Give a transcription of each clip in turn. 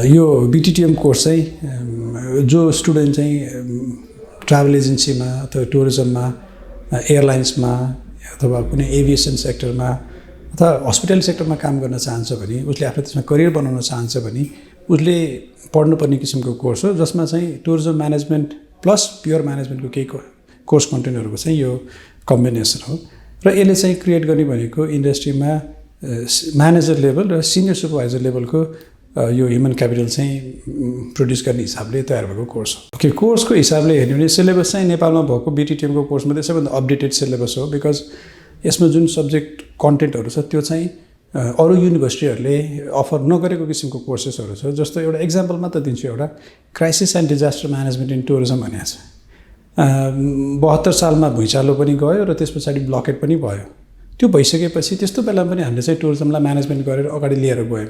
यो बीटीटीएम कोर्स चाहिँ जो स्टुडेन्ट चाहिँ ट्राभल एजेन्सीमा अथवा टुरिज्ममा एयरलाइन्समा अथवा कुनै एभिएसन सेक्टरमा अथवा हस्पिटल सेक्टरमा काम गर्न चाहन्छ भने उसले आफ्नो त्यसमा करियर बनाउन चाहन्छ भने उसले पढ्नुपर्ने किसिमको कोर्स हो जसमा चाहिँ टुरिज्म म्यानेजमेन्ट प्लस प्योर म्यानेजमेन्टको केही कोर्स कन्टेन्टहरूको चाहिँ यो कम्बिनेसन हो र यसले चाहिँ क्रिएट गर्ने भनेको इन्डस्ट्रीमा म्यानेजर लेभल र सिनियर सुपरभाइजर लेभलको यो ह्युमन क्यापिटल चाहिँ प्रड्युस गर्ने हिसाबले तयार भएको कोर्स हो। ओके, कोर्सको हिसाबले हेर्ने भने सिलेबस चाहिँ नेपालमा भएको बीटीटीएमको कोर्स मात्रै सबैभन्दा अपडेटेड सिलेबस हो बिकज यसमा जुन सब्जेक्ट कन्टेन्टहरू छ त्यो चाहिँ अरू युनिभर्सिटीहरूले अफर नगरेको किसिमको कोर्सेसहरू छ। जस्तो एउटा इक्जाम्पल मात्र दिन्छु, एउटा crisis and disaster management in tourism भनेको छ। 72 सालमा भुइँचालो पनि गयो र त्यस पछाडि ब्लकेट पनि भयो। त्यो भइसकेपछि त्यस्तो बेलामा पनि हामीले चाहिँ टुरिज्मलाई म्यानेजमेन्ट गरेर अगाडि लिएर गयौँ।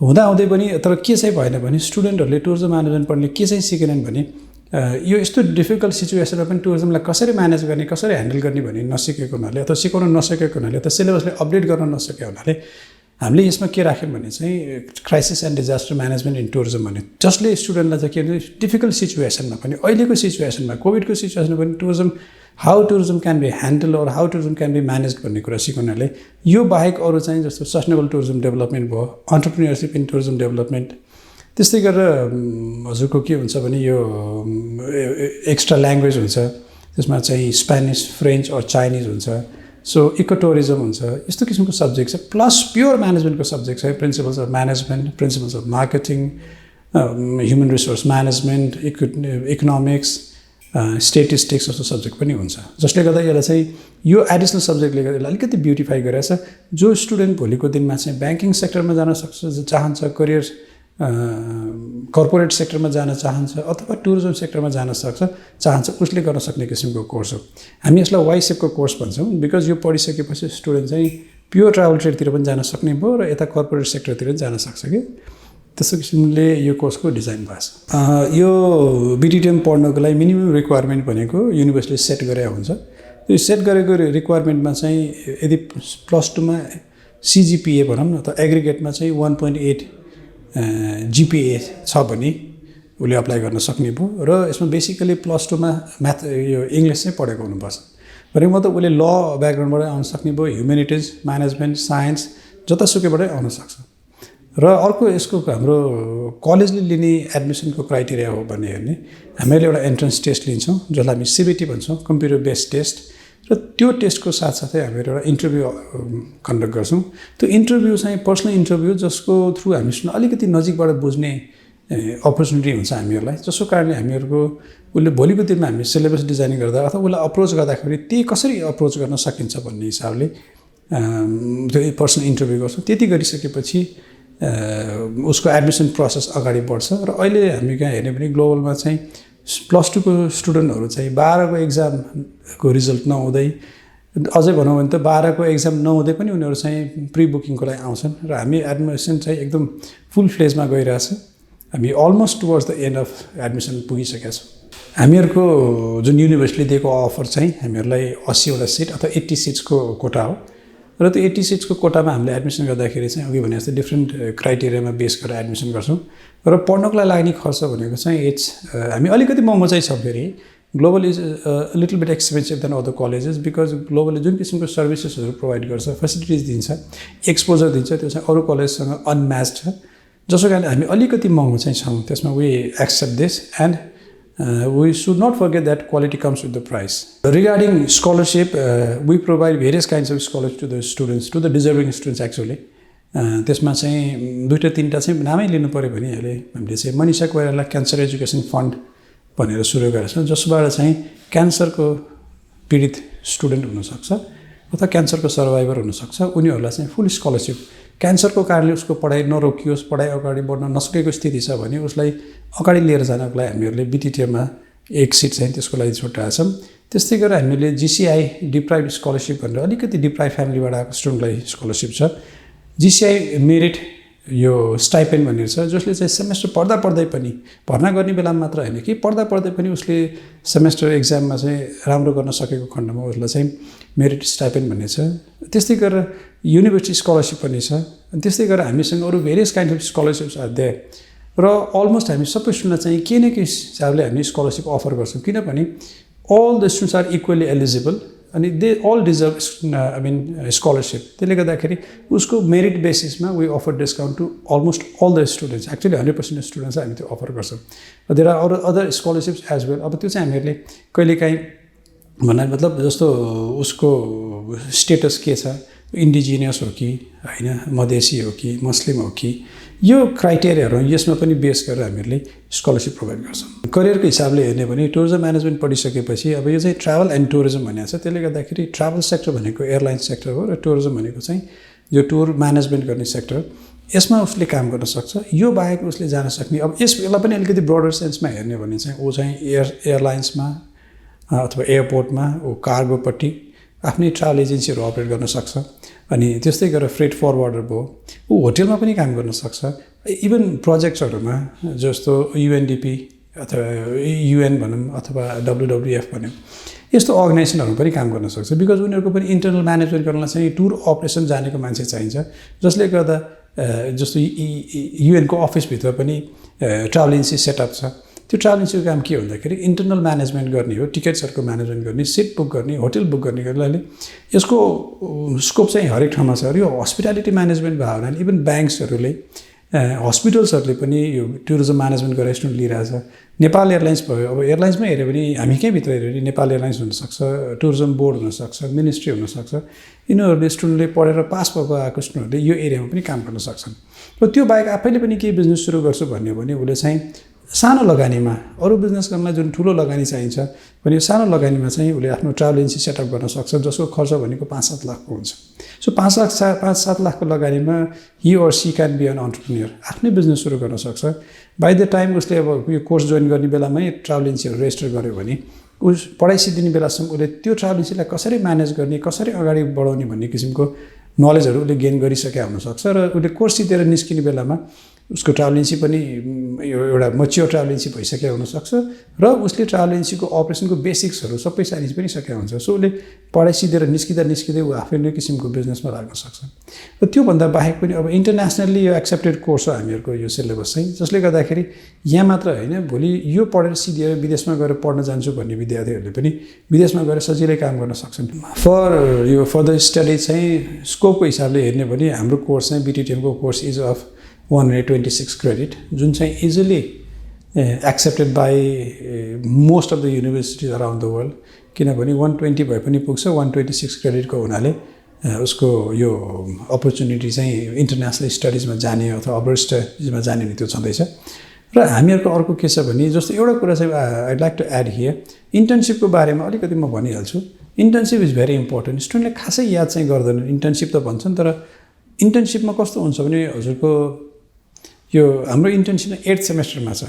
हुँदाहुँदै पनि तर के चाहिँ भएन भने स्टुडेन्टहरूले टुरिज्म म्यानेजमेन्ट पढ्ने के चाहिँ सिकेनन् भने यो यस्तो डिफिकल्ट सिचुएसनमा पनि टुरिज्मलाई कसरी म्यानेज गर्ने, कसरी ह्यान्डल गर्ने भन्ने नसिकेको हुनाले अथवा सिकाउन नसकेको हुनाले अथवा सिलेबसले अपडेट गर्न नसकेको हुनाले हामीले यसमा के राख्यौँ भने चाहिँ crisis and disaster management in tourism भन्ने, जसले स्टुडेन्टलाई चाहिँ के भने डिफिकल्ट सिचुएसनमा पनि, अहिलेको सिचुएसनमा कोभिडको सिचुएसनमा पनि how tourism can be handle or how tourism can be manage भन्ने कुरा सिकाउनाले यो बाहेक अरू चाहिँ जस्तो सस्टेनेबल टुरिज्म डेभलपमेन्ट भयो, अन्टरप्रिन्योरसिप इन टुरिज्म डेभलपमेन्ट, त्यस्तै गरेर हजुरको के हुन्छ भने यो एक्स्ट्रा ल्याङ्ग्वेज हुन्छ, त्यसमा चाहिँ स्पेनिस, फ्रेन्च और चाइनिज हुन्छ, सो इको टुरिज्म हुन्छ, यस्तो किसिमको सब्जेक्ट छ। प्लस प्योर म्यानेजमेन्टको सब्जेक्ट छ, principles of management, principles of marketing, human resource management, economics, statistics जस्तो सब्जेक्ट पनि हुन्छ, जसले गर्दा यसलाई चाहिँ यो एडिसनल सब्जेक्टले गर्दा यसलाई अलिकति ब्युटिफाई गरेछ। जो स्टुडेन्ट भोलिको दिनमा चाहिँ ब्याङ्किङ सेक्टरमा जान सक्छ, चाहन्छ करियर कर्पोरेट सेक्टरमा जान चाहन्छ अथवा टुरिज्म सेक्टरमा जान चाहन्छ उसले गर्न सक्ने किसिमको कोर्स हो। हामी यसलाई वाइसेपको कोर्स भन्छौँ बिकज यो पढिसकेपछि स्टुडेन्ट चाहिँ प्योर ट्राभल ट्रेडतिर पनि जान सक्ने भयो र यता कर्पोरेट सेक्टरतिर पनि जान सक्छ कि त्यस्तो किसिमले यो कोर्सको डिजाइन भएको छ। यो बीटीटीएम पढ्नको लागि मिनिमम रिक्वायरमेन्ट भनेको युनिभर्सिटीले सेट गरे हुन्छ। त्यो सेट गरेको रिक्वायरमेन्टमा चाहिँ यदि +2मा सिजिपिए भनौँ न त एग्रिगेटमा चाहिँ 1.8 जिपिए छ भने उसले अप्लाई गर्न सक्ने भयो र यसमा बेसिकली +2मा म्याथ यो इङ्ग्लिस चाहिँ पढेको हुनुपर्छ। भनेको मतलब उसले ल ब्याकग्राउन्डबाटै आउन सक्ने भयो, ह्युमेनिटिज, म्यानेजमेन्ट, साइन्स जतासुकैबाटै आउन सक्छ। र अर्को यसको हाम्रो कलेजले लिने एडमिसनको क्राइटेरिया हो भने हेर्ने हामीले एउटा एन्ट्रेन्स टेस्ट लिन्छौँ जसलाई हामी सिबिटी भन्छौँ, कम्प्युटर बेस्ड टेस्ट, र त्यो टेस्टको साथसाथै हामीले एउटा इन्टरभ्यू कन्डक्ट गर्छौँ। त्यो इन्टरभ्यू चाहिँ पर्सनल इन्टरभ्यू जसको थ्रु हामीसँग अलिकति नजिकबाट बुझ्ने अपर्च्युनिटी हुन्छ हामीहरूलाई, जसको कारणले हामीहरूको उसले भोलिको दिनमा हामी सिलेबस डिजाइन गर्दा अथवा उसलाई अप्रोच गर्दाखेरि त्यही कसरी अप्रोच गर्न सकिन्छ भन्ने हिसाबले त्यो पर्सनल इन्टरभ्यू गर्छौँ। त्यति गरिसकेपछि उसको एडमिसन प्रोसेस अगाडि बढ्छ। र अहिले हामी कहाँ हेर्ने भने ग्लोबलमा चाहिँ +2को स्टुडेन्टहरू चाहिँ 12को एक्जामको रिजल्ट नहुँदै, अझै भनौँ भने त 12को एक्जाम नहुँदै पनि उनीहरू चाहिँ प्री बुकिङको लागि आउँछन् र हामी एडमिसन चाहिँ एकदम फुल फ्लेजमा गइरहेछ। हामी almost towards the and of admission पुगिसकेका छौँ। हामीहरूको जुन युनिभर्सिटीले दिएको अफर चाहिँ हामीहरूलाई 80वटा सिट अथवा 80 सिट्सको कोटा हो र त्यो 80 सिट्सको कोटामा हामीले एडमिसन गर्दाखेरि चाहिँ अघि भने जस्तो डिफ्रेन्ट क्राइटेरियामा बेस गरेर एडमिसन गर्छौँ। र पढ्नको लागि लाग्ने खर्च भनेको चाहिँ हामी अलिकति महँगो चाहिँ छ। फेरि Global is little bit expensive than other colleges because ग्लोबलले जुन किसिमको सर्भिसेसहरू प्रोभाइड गर्छ, फेसिलिटिज दिन्छ, एक्सपोजर दिन्छ, त्यो चाहिँ अरू कलेजसँग अनम्याच्ड छ, जसको कारणले हामी अलिकति महँगो चाहिँ छौँ। त्यसमा we accept this and we should not forget that quality comes with the price. Regarding scholarship, we provide various kinds of scholarships to the students, to the deserving students actually. त्यसमा चाहिँ 2-3टा चाहिँ नामै लिनु पऱ्यो भने हामीले चाहिँ Manisha Koirala cancer education fund भनेर सुरु गरेका छौँ, जसबाट चाहिँ क्यान्सरको पीडित स्टुडेन्ट हुनसक्छ अथवा क्यान्सरको सर्भाइभर हुनसक्छ, उनीहरूलाई चाहिँ फुल स्कलरसिप, क्यान्सरको कारणले उसको पढाइ नरोकियोस्, पढाइ अगाडि बढ्न नसकेको स्थिति छ भने उसलाई अगाडि लिएर जानको लागि हामीहरूले बीटीटीएममा 1 सिट चाहिँ त्यसको लागि छुट्याएका छौँ। त्यस्तै गरेर हामीले जीसीआई डिप्राइभ स्कलरसिप भनेर अलिकति डिप्राइभ फ्यामिलीबाट आएको स्टुडेन्टलाई स्कलरसिप छ। जीसीआई मेरिट यो स्टाइपेन्ड भन्ने छ, जसले चाहिँ सेमेस्टर पढ्दा पढ्दै पनि, भर्ना गर्ने बेलामा मात्र होइन कि पढ्दा पढ्दै पनि उसले सेमेस्टर एक्जाममा चाहिँ राम्रो गर्न सकेको खण्डमा उसलाई चाहिँ मेरिट स्टाइपेन्ड भन्ने छ। त्यस्तै गरेर युनिभर्सिटी स्कलरसिप पनि छ। अनि त्यस्तै गरेर हामीसँग अरू various kind of scholarships are there. र अलमोस्ट हामी सबै स्टुडेन्टलाई चाहिँ के न के हिसाबले हामी स्कलरसिप अफर गर्छौँ किनभने all the students are equally eligible अनि दे अल डिजर्भ स्कलरसिप त्यसले गर्दाखेरि उसको मेरिट बेसिसमा we offer discount to almost all the students actually 100% students हामी त्यो अफर गर्छौँ there are other scholarships as well अब त्यो चाहिँ हामीहरूले कहिलेकाहीँ भन्नाले मतलब जस्तो उसको स्टेटस के छ इन्डिजिनियस हो कि होइन मधेसी हो कि मुस्लिम हो कि यो क्राइटेरियाहरू यसमा पनि बेस गरेर हामीहरूले स्कलरसिप प्रोभाइड गर्छौँ करियरको हिसाबले हेर्ने भने टुरिज्म म्यानेजमेन्ट पढिसकेपछि अब यो चाहिँ ट्राभल एन्ड टुरिज्म भनेको छ त्यसले गर्दाखेरि ट्राभल सेक्टर भनेको एयरलाइन सेक्टर हो र टुरिज्म भनेको चाहिँ यो टुर म्यानेजमेन्ट गर्ने सेक्टर यसमा उसले काम गर्न सक्छ यो बाहेक उसले जान सक्ने अब यसलाई पनि अलिकति ब्रोडर सेन्समा हेर्ने भने चाहिँ ऊ चाहिँ एयरलाइन्समा अथवा एयरपोर्टमा ऊ कार्गोपट्टि आफ्नै ट्राभल एजेन्सीहरू अपरेट गर्न सक्छ अनि त्यस्तै गरेर फ्रेट फरवर्डर भयो ऊ होटेलमा पनि काम गर्न सक्छ इभन प्रोजेक्ट्सहरूमा जस्तो युएनडिपी अथवा युएन भनौँ अथवा WWF भनौँ यस्तो अर्गनाइजेसनहरू पनि काम गर्न सक्छ बिकज उनीहरूको पनि इन्टरनल म्यानेजमेन्ट गर्नलाई चाहिँ टुर अपरेसन जानेको मान्छे चाहिन्छ जसले गर्दा जस्तो युएनको अफिसभित्र पनि ट्राभल एजेन्सी सेटअप छ त्यो ट्राभल एजेन्सीको काम के भन्दाखेरि इन्टरनल म्यानेजमेन्ट गर्ने हो टिकट्सहरूको म्यानेजमेन्ट गर्ने सिट बुक गर्ने होटल बुक गर्ने गर्नाले यसको स्कोप चाहिँ हरेक ठाउँमा छ र यो हस्पिटालिटी म्यानेजमेन्ट भयो भने इभन ब्याङ्क्सहरूले हस्पिटल्सहरूले पनि यो टुरिज्म म्यानेजमेन्ट गरेर स्टुडेन्ट लिइरहेछ नेपाल एयरलाइन्स भयो अब एयरलाइन्समै हेऱ्यो भने हामी कहीँ भित्र हेऱ्यो भने नेपाल एयरलाइन्स हुनसक्छ टुरिज्म बोर्ड हुनसक्छ मिनिस्ट्री हुनसक्छ यिनीहरूले स्टुडेन्टले पढेर पास भएको आएको स्टुडेन्टहरूले यो एरियामा पनि काम गर्न सक्छन् र त्यो बाहेक आफैले पनि केही बिजनेस सुरु गर्छु भन्यो भने उसले चाहिँ सानो लगानीमा अरू बिजनेस गर्नलाई जुन ठुलो लगानी चाहिन्छ भने सानो लगानीमा चाहिँ उसले आफ्नो ट्राभल एजेन्सी सेटअप गर्न सक्छ जसको खर्च भनेको 5-7 लाखको हुन्छ सो 5-7 लाखको लगानीमा he or she can be an entrepreneur आफ्नै बिजनेस सुरु गर्न सक्छ बाई द टाइम उसले अब यो कोर्स जोइन गर्ने बेलामै ट्राभल एजेन्सीहरू रेजिस्टर गर्यो भने उस पढाइ सिद्धिने बेलासम्म उसले त्यो ट्राभल एजेन्सीलाई कसरी म्यानेज गर्ने कसरी अगाडि बढाउने भन्ने किसिमको नलेजहरू उसले गेन गरिसकेका हुनसक्छ र उसले कोर्स सिधेर निस्किने बेलामा उसको ट्राभल एजेन्सी पनि एउटा मच्योर ट्राभल एजेन्सी भइसकेको हुनसक्छ र उसले ट्राभल एजेन्सीको अपरेसनको बेसिक्सहरू सबै साइन्स पनि सकेको हुन्छ सो उसले पढाइ सिधेर निस्किँदै ऊ आफै नै किसिमको बिजनेसमा लाग्न सक्छ र त्योभन्दा बाहेक पनि अब इन्टरनेसनल्ली यो एक्सेप्टेड कोर्स हो हामीहरूको यो सिलेबस चाहिँ जसले गर्दाखेरि यहाँ मात्र होइन भोलि यो पढेर सिधेर विदेशमा गएर पढ्न जान्छु भन्ने विद्यार्थीहरूले पनि विदेशमा गएर सजिलै काम गर्न सक्छन् यो फर्दर स्टडी चाहिँ स्कोपको हिसाबले हेर्ने भने हाम्रो कोर्स चाहिँ BTTM को कोर्स इज अफ 126 क्रेडिट जुन चाहिँ easily accepted by most of the universities around the world किनभने 120 भए पनि पुग्छ 126 क्रेडिटको हुनाले उसको यो अपर्च्युनिटी चाहिँ इन्टरनेसनल स्टडिजमा जाने अथवा अब्रोड स्टडिजमा जाने नि त्यो छँदैछ र हामीहरूको अर्को के छ भने जस्तो एउटा कुरा चाहिँ I'd like to add here इन्टर्नसिपको बारेमा अलिकति म भनिहाल्छु इन्टर्नसिप इज भेरी इम्पोर्टेन्ट स्टुडेन्टले खासै याद चाहिँ गर्दैनन् इन्टर्नसिप त भन्छन् तर इन्टर्नसिपमा कस्तो हुन्छ भने हजुरको यो हाम्रो इन्टर्नसिप 8th सेमेस्टरमा छ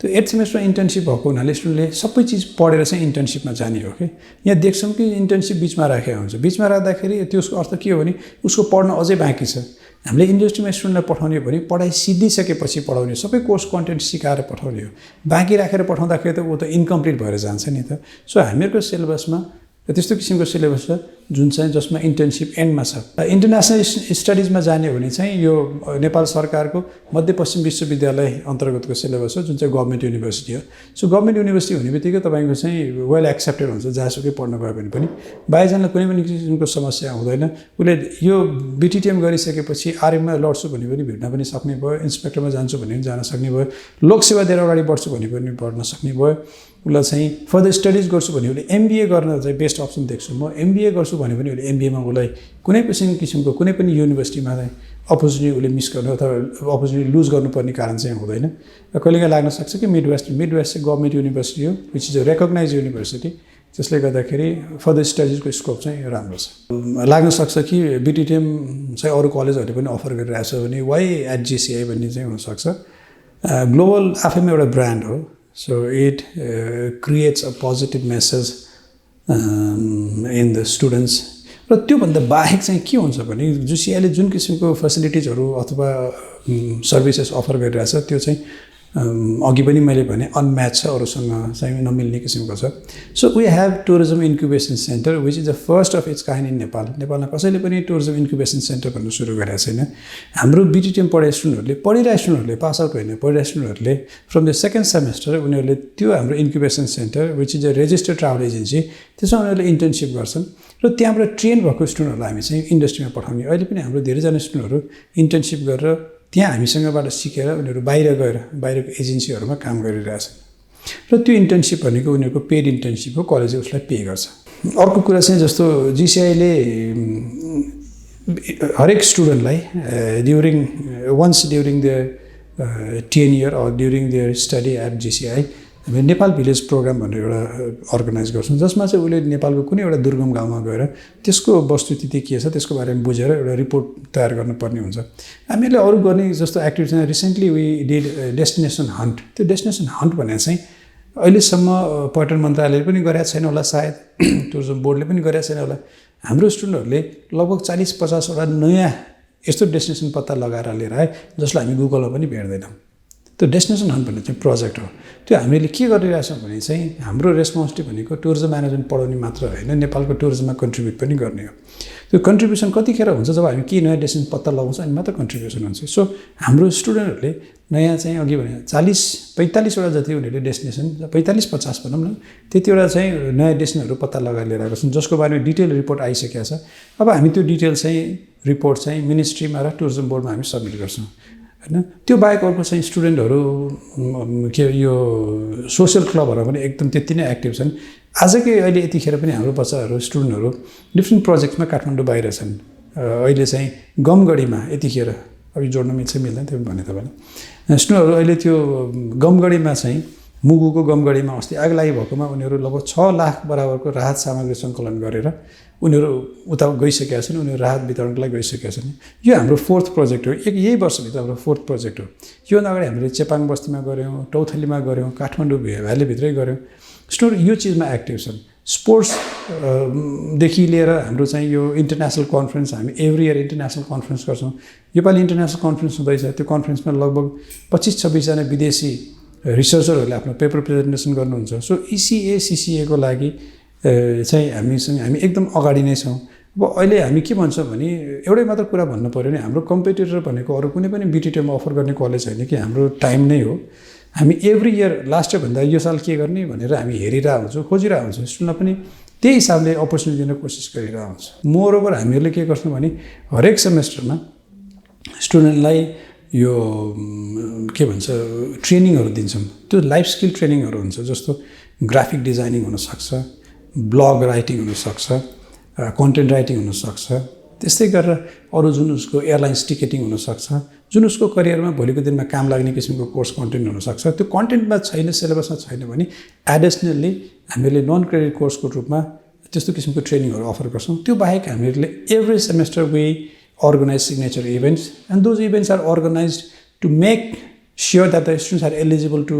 त्यो 8th सेमेस्टरमा इन्टर्नसिप भएको हुनाले स्टुडेन्टले सबै चिज पढेर चाहिँ इन्टर्नसिपमा जाने हो कि यहाँ देख्छौँ कि इन्टर्नसिप बिचमा राखेको हुन्छ बिचमा राख्दाखेरि त्यसको अर्थ के हो भने उसको पढ्न अझै बाँकी छ हामीले इन्डस्ट्रीमा स्टुडेन्टलाई पठाउने हो भने पढाइ सिद्धिसकेपछि पढाउने सबै कोर्स कन्टेन्ट सिकाएर पठाउने हो बाँकी राखेर पठाउँदाखेरि त ऊ त इन्कम्प्लिट भएर जान्छ नि त सो हामीहरूको सिलेबसमा त्यस्तो किसिमको सिलेबस छ जुन चाहिँ जसमा इन्टर्नसिप एन्डमा छ इन्टरनेसनल स्टडिजमा जाने हो भने चाहिँ यो नेपाल सरकारको मध्यपश्चिम विश्वविद्यालय अन्तर्गतको सिलेबस हो जुन चाहिँ गभर्मेन्ट युनिभर्सिटी हो सो गभर्मेन्ट युनिभर्सिटी हुने बित्तिकै तपाईँको चाहिँ वेल एक्सेप्टेड हुन्छ जहाँसुकै पढ्न गयो भने पनि बाहिरजनालाई कुनै पनि किसिमको समस्या हुँदैन उसले यो BTTM गरिसकेपछि आर्मीमा लड्छु भने पनि भिड्न पनि सक्ने भयो इन्सपेक्टरमा जान्छु भने पनि जान सक्ने भयो लोकसेवा दिएर अगाडि बढ्छु भने पनि पढ्न सक्ने भयो उसलाई चाहिँ फर्दर स्टडिज गर्छु भने उसले MBA गर्न चाहिँ बेस्ट अप्सन देख्छु म MBA गर्छु भने पनि उसले MBAमा उसलाई कुनै किसिमको कुनै पनि युनिभर्सिटीमा चाहिँ अपर्च्युनिटी उसले मिस गर्नु अथवा अपर्च्युनिटी लुज गर्नुपर्ने कारण चाहिँ हुँदैन र कहिलेकाहीँ लाग्न सक्छ कि मिडवेस्ट चाहिँ गभर्मेन्ट युनिभर्सिटी हो which is a recognize university त्यसले गर्दाखेरि फर्दर स्टडिजको स्कोप चाहिँ राम्रो छ लाग्न सक्छ कि BTTM चाहिँ अरू कलेजहरूले पनि अफर गरिरहेको छ भने वाइ एट GCI भन्ने चाहिँ हुनसक्छ ग्लोबल आफैमा एउटा ब्रान्ड हो so it creates a positive message in the students र त्योभन्दा बाहेक चाहिँ के हुन्छ भने GCI ले जुन किसिमको फेसिलिटिजहरू अथवा सर्भिसेस अफर गरिरहेछ त्यो चाहिँ अघि पनि मैले भने अनम्याच छ, अरूसँग चाहिँ नमिल्ने किसिमको छ। So we have tourism incubation centre which is the first of its kind in Nepal. नेपालमा कसैले पनि टुरिज्म इन्क्युबेसन सेन्टर भन्नु सुरु गरेको छैन। हाम्रो बिटिटिएम पढेका स्टुडेन्टहरूले, पढिरहेका स्टुडेन्टहरूले, पास आउट होइन, पढिरहेका स्टुडेन्टहरूले फ्रम द सेकेन्ड सेमेस्टर उनीहरूले त्यो हाम्रो incubation centre which is a registered travel agency, त्यसमा उनीहरूले इन्टर्नसिप गर्छन् र त्यहाँबाट ट्रेन भएको स्टुडेन्टहरूलाई हामी चाहिँ इन्डस्ट्रीमा पठाउने। अहिले पनि हाम्रो धेरैजना स्टुडेन्टहरू इन्टर्नसिप गरेर त्यहाँ हामीसँगबाट सिकेर उनीहरू बाहिर गएर बाहिरको एजेन्सीहरूमा काम गरिरहेछन् र त्यो इन्टर्नसिप भनेको उनीहरूको पेड इन्टर्नसिप हो, कलेजले उसलाई पे गर्छ। अर्को कुरा चाहिँ जस्तो जिसिआईले हरेक स्टुडेन्टलाई once during their tenure or during their study at GCI हामी नेपाल भिलेज प्रोग्राम भनेर एउटा अर्गनाइज गर्छौँ, जसमा चाहिँ उसले नेपालको कुनै एउटा दुर्गम गाउँमा गएर त्यसको वस्तुस्थिति के छ त्यसको बारेमा बुझेर एउटा रिपोर्ट तयार गर्नुपर्ने हुन्छ। हामीहरूले अरू गर्ने जस्तो एक्टिभिटीमा recently we did destination hunt. त्यो डेस्टिनेसन हन्ट भने चाहिँ अहिलेसम्म पर्यटन मन्त्रालयले पनि गरेको छैन होला, सायद टुरिज्म बोर्डले पनि गरेको छैन होला। हाम्रो स्टुडेन्टहरूले लगभग 40-50वटा नयाँ यस्तो डेस्टिनेसन पत्ता लगाएर लिएर आए जसलाई हामी गुगलमा पनि भेट्दैनौँ। त्यो डेस्टिनेसन हन्ट भन्ने चाहिँ प्रोजेक्ट हो। त्यो हामीले के गरिरहेछौँ भने चाहिँ हाम्रो रेस्पोन्सिबिलिटी भनेको टुरिज्म म्यानेजमेन्ट पढाउने मात्र होइन, नेपालको टुरिज्ममा कन्ट्रिब्युट पनि गर्ने हो। त्यो कन्ट्रिब्युसन कतिखेर हुन्छ जब हामी केही नयाँ डेस्टिनेसन पत्ता लगाउँछ अनि मात्र कन्ट्रिब्युसन हुन्छ। सो हाम्रो स्टुडेन्टहरूले नयाँ चाहिँ अघि भने 40-45वटा जति उनीहरूले डेस्टिनेसन 45-50 भनौँ न त्यतिवटा चाहिँ नयाँ डेस्टिनेसनहरू पत्ता लगाएर लिएर आएको छन् जसको बारेमा डिटेल रिपोर्ट आइसकेको छ। अब हामी त्यो डिटेल चाहिँ रिपोर्ट चाहिँ मिनिस्ट्रीमा र टुरिज्म बोर्डमा हामी सब्मिट गर्छौँ होइन। त्यो बाहेक अर्को चाहिँ स्टुडेन्टहरू के यो सोसियल क्लबहरू पनि एकदम त्यति नै एक्टिभ छन्। आजकै अहिले यतिखेर पनि हाम्रो बच्चाहरू स्टुडेन्टहरू डिफ्रेन्ट प्रोजेक्टमा काठमाडौँ बाहिर छन्। अहिले चाहिँ गमगढीमा यतिखेर अब जोड्न मिल्छ मिल्दैन त्यो भने तपाईँलाई स्टुडेन्टहरू अहिले त्यो गमगढीमा चाहिँ मुगुको गमगढीमा अस्ति आगलागी भएकोमा उनीहरू लगभग 6 लाख बराबरको राहत सामग्री सङ्कलन गरेर उनीहरू उता गइसकेका छन्, उनीहरू राहत वितरणको लागि गइसकेका छन्। यो हाम्रो 4th प्रोजेक्ट हो, यही वर्षभित्र हाम्रो 4th प्रोजेक्ट हो। योभन्दा अगाडि हामीले चेपाङ बस्तीमा गऱ्यौँ, टौथलीमा गऱ्यौँ, काठमाडौँ भ्यालीभित्रै गऱ्यौँ। स्टुडेन्ट यो चिजमा एक्टिभ छन्। स्पोर्ट्सदेखि लिएर हाम्रो चाहिँ यो इन्टरनेसनल कन्फरेन्स हामी एभ्री इयर इन्टरनेसनल कन्फरेन्स गर्छौँ। योपालि इन्टरनेसनल कन्फरेन्स हुँदैछ। त्यो कन्फरेन्समा लगभग 25-26जना विदेशी रिसर्चरहरूले आफ्नो पेपर प्रेजेन्टेसन गर्नुहुन्छ। सो इसिए सिसिएको लागि चाहिँ हामी एकदम अगाडि नै छौँ। अब अहिले हामी के भन्छौँ भने एउटै मात्र कुरा भन्नु पऱ्यो भने हाम्रो कम्पिटिटर भनेको अरू कुनै पनि बिटिटीमा अफर गर्ने कलेज होइन कि हाम्रो टाइम नै हो। हामी एभ्री इयर लास्ट इयरभन्दा यो साल के गर्ने भनेर हामी हेरिरहेको हुन्छौँ, खोजिरहेको हुन्छौँ। स्टुडेन्टलाई पनि त्यही हिसाबले अपर्च्युनिटी दिन कोसिस गरिरहेको हुन्छौँ। मोरओभर हामीहरूले के गर्छौँ भने हरेक सेमेस्टरमा स्टुडेन्टलाई यो के भन्छ ट्रेनिङहरू दिन्छौँ। त्यो लाइफ स्किल ट्रेनिङहरू हुन्छ जस्तो ग्राफिक डिजाइनिङ हुनसक्छ, ब्लग राइटिङ हुनसक्छ, कन्टेन्ट राइटिङ हुनसक्छ। त्यस्तै गरेर अरू जुन उसको एयरलाइन्स टिकेटिङ हुनसक्छ, जुन उसको करियरमा भोलिको दिनमा काम लाग्ने किसिमको कोर्स कन्टेन्ट हुनसक्छ। त्यो कन्टेन्टमा छैन, सिलेबसमा छैन भने एडिसनल्ली हामीले नन क्रेडिट कोर्सको रूपमा त्यस्तो किसिमको ट्रेनिङहरू अफर गर्छौँ। त्यो बाहेक हामीले every semester we organize signature events and those events are organized to make sure that the students are eligible to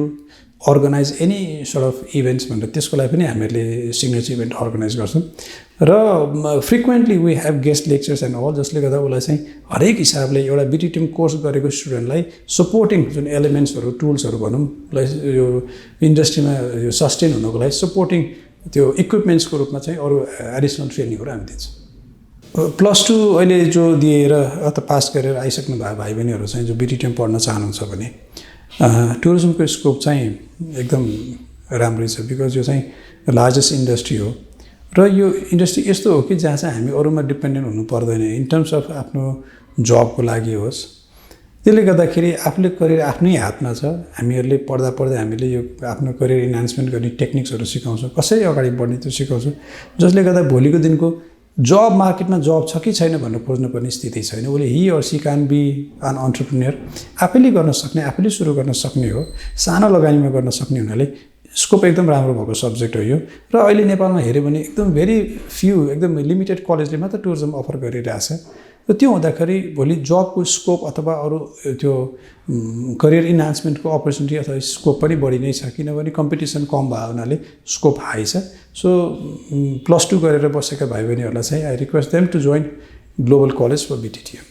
organize any sort of events भनेर त्यसको लागि पनि हामीले सिग्नेचर इभेन्ट अर्गनाइज गर्छौँ। र frequently we have guest lectures and all जसले गर्दा उसलाई चाहिँ हरेक हिसाबले एउटा बिटिटिएम कोर्स गरेको स्टुडेन्टलाई सपोर्टिङ जुन एलिमेन्ट्सहरू टुल्सहरू भनौँ यो इन्डस्ट्रीमा यो सस्टेन हुनको लागि सपोर्टिङ त्यो इक्विपमेन्ट्सको रूपमा चाहिँ अरू एडिसनल ट्रेनिङहरू हामी दिन्छौँ। +2 अहिले जो दिएर अथवा पास गरेर आइसक्नु भएको भाइ बहिनीहरू चाहिँ जो बिटिटिएम पढ्न चाहनुहुन्छ भने टुरिज्मको स्कोप चाहिँ एकदम राम्रै छ। बिकज यो चाहिँ लार्जेस्ट इन्डस्ट्री हो र यो इन्डस्ट्री यस्तो हो कि जहाँ चाहिँ हामी अरूमा डिपेन्डेन्ट हुनु पर्दैन इन टर्म्स अफ आफ्नो जबको लागि होस्। त्यसले गर्दाखेरि आफूले करियर आफ्नै हातमा छ। हामीहरूले पढ्दा पढ्दै हामीले यो आफ्नो करियर इन्हान्समेन्ट गर्ने टेक्निक्सहरू सिकाउँछौँ, कसरी अगाडि बढ्ने त्यो सिकाउँछौँ, जसले गर्दा भोलिको दिनको जब मार्केटमा जब छ कि छैन भनेर खोज्नुपर्ने स्थिति छैन। उसले he or she can be an entrepreneur, आफैले गर्न सक्ने, आफैले सुरु गर्न सक्ने हो, सानो लगानीमा गर्न सक्ने हुनाले स्कोप एकदम राम्रो भएको सब्जेक्ट हो यो। र अहिले नेपालमा हेऱ्यो भने एकदम भेरी फ्यु एकदम लिमिटेड कलेजले मात्र टुरिज्म अफर गरिरहेछ। र त्यो हुँदाखेरि भोलि जबको स्कोप अथवा अरू त्यो करियर इन्हान्समेन्टको अपर्च्युनिटी अथवा स्कोप पनि बढी नै छ, किनभने कम्पिटिसन कम भएको हुनाले स्कोप हाई छ। सो +2 गरेर बसेका भाइ बहिनीहरूलाई चाहिँ I request them to join Global College for बिटिटिएम।